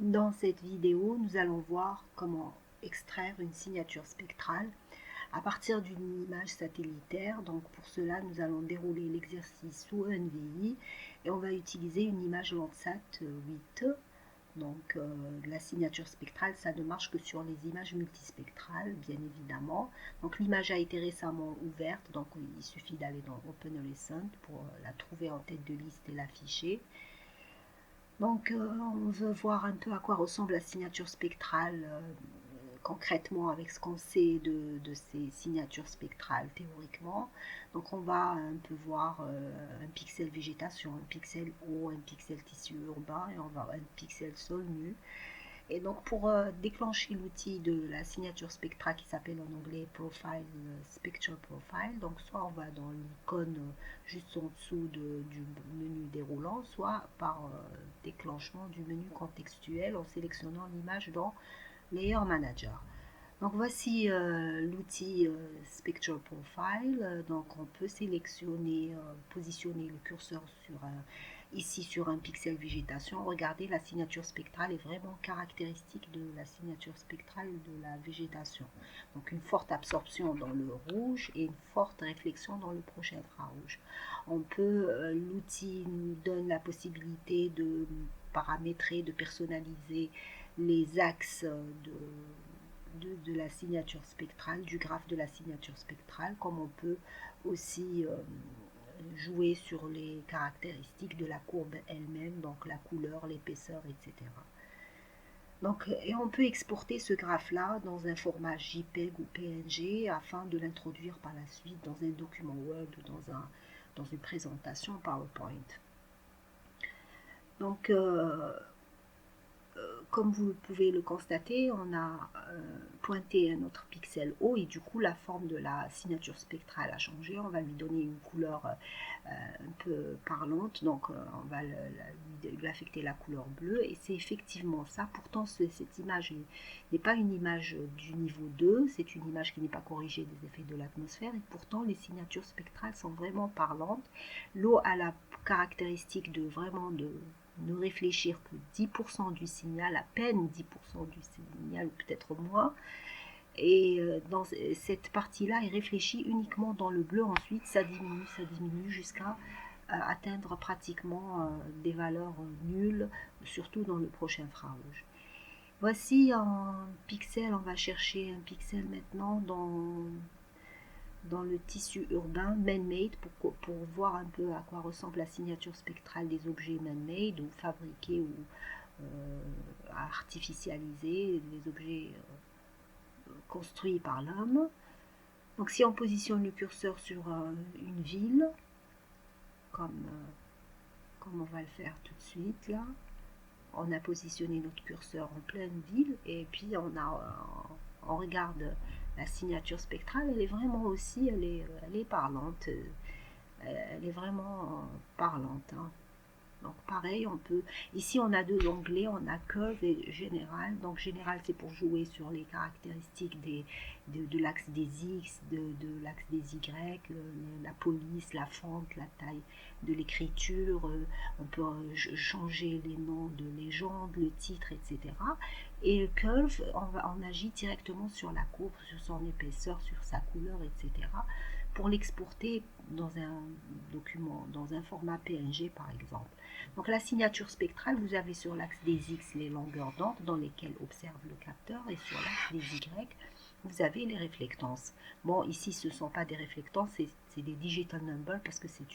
Dans cette vidéo, nous allons voir comment extraire une signature spectrale à partir d'une image satellitaire. Donc pour cela, nous allons dérouler l'exercice sous NVI et on va utiliser une image Landsat 8. Donc la signature spectrale, ça ne marche que sur les images multispectrales, bien évidemment. Donc l'image a été récemment ouverte, donc il suffit d'aller dans Open Recent pour la trouver en tête de liste et l'afficher. Donc on veut voir un peu à quoi ressemble la signature spectrale concrètement avec ce qu'on sait de ces signatures spectrales théoriquement. Donc on va un peu voir un pixel végétation, un pixel eau, un pixel tissu urbain et on va voir un pixel sol nu. Et donc pour déclencher l'outil de la signature spectrale qui s'appelle en anglais Profile Spectral Profile, donc soit on va dans l'icône juste en dessous du menu déroulant, soit par déclenchement du menu contextuel en sélectionnant l'image dans Layer Manager. Donc voici l'outil Spectral Profile. Donc on peut sélectionner, positionner le curseur ici sur un pixel végétation. Regardez, la signature spectrale est vraiment caractéristique de la signature spectrale de la végétation. Donc une forte absorption dans le rouge et une forte réflexion dans le prochain infrarouge. L'outil nous donne la possibilité de paramétrer, de personnaliser les axes de la signature spectrale, du graphe de la signature spectrale, comme on peut aussi jouer sur les caractéristiques de la courbe elle-même, donc la couleur, l'épaisseur, etc. Donc, et on peut exporter ce graphe-là dans un format JPEG ou PNG afin de l'introduire par la suite dans un document Word ou dans une présentation PowerPoint. Donc, comme vous pouvez le constater, on a pointé un autre pixel haut et du coup la forme de la signature spectrale a changé. On va lui donner une couleur un peu parlante, donc on va lui affecter la couleur bleue et c'est effectivement ça. Pourtant cette image n'est pas une image du niveau 2, c'est une image qui n'est pas corrigée des effets de l'atmosphère et pourtant les signatures spectrales sont vraiment parlantes. L'eau a la caractéristique de vraiment de ne réfléchir que 10% du signal, à peine 10% du signal, ou peut-être moins. Et dans cette partie-là est réfléchie uniquement dans le bleu. Ensuite, ça diminue jusqu'à atteindre pratiquement des valeurs nulles, surtout dans le prochain infrarouge. Voici un pixel, on va chercher un pixel maintenant dans le tissu urbain man-made pour voir un peu à quoi ressemble la signature spectrale des objets man-made ou fabriqués ou artificialisés, des objets construits par l'homme. Donc si on positionne le curseur sur une ville, comme on va le faire tout de suite là, on a positionné notre curseur en pleine ville et puis on regarde la signature spectrale, elle est vraiment aussi, elle est parlante, elle est vraiment parlante. Hein. Donc pareil, ici on a deux onglets, on a Curve et Général. Donc Général c'est pour jouer sur les caractéristiques de l'axe des X, de l'axe des Y, la police, la fonte, la taille de l'écriture. On peut changer les noms de légendes, le titre, etc. Et Curve, on agit directement sur la courbe, sur son épaisseur, sur sa couleur, etc. pour l'exporter dans un document, dans un format PNG par exemple. Donc la signature spectrale, vous avez sur l'axe des X les longueurs d'onde dans lesquelles observe le capteur et sur l'axe des Y, vous avez les réflectances. Bon, ici ce ne sont pas des réflectances, c'est des digital numbers parce que c'est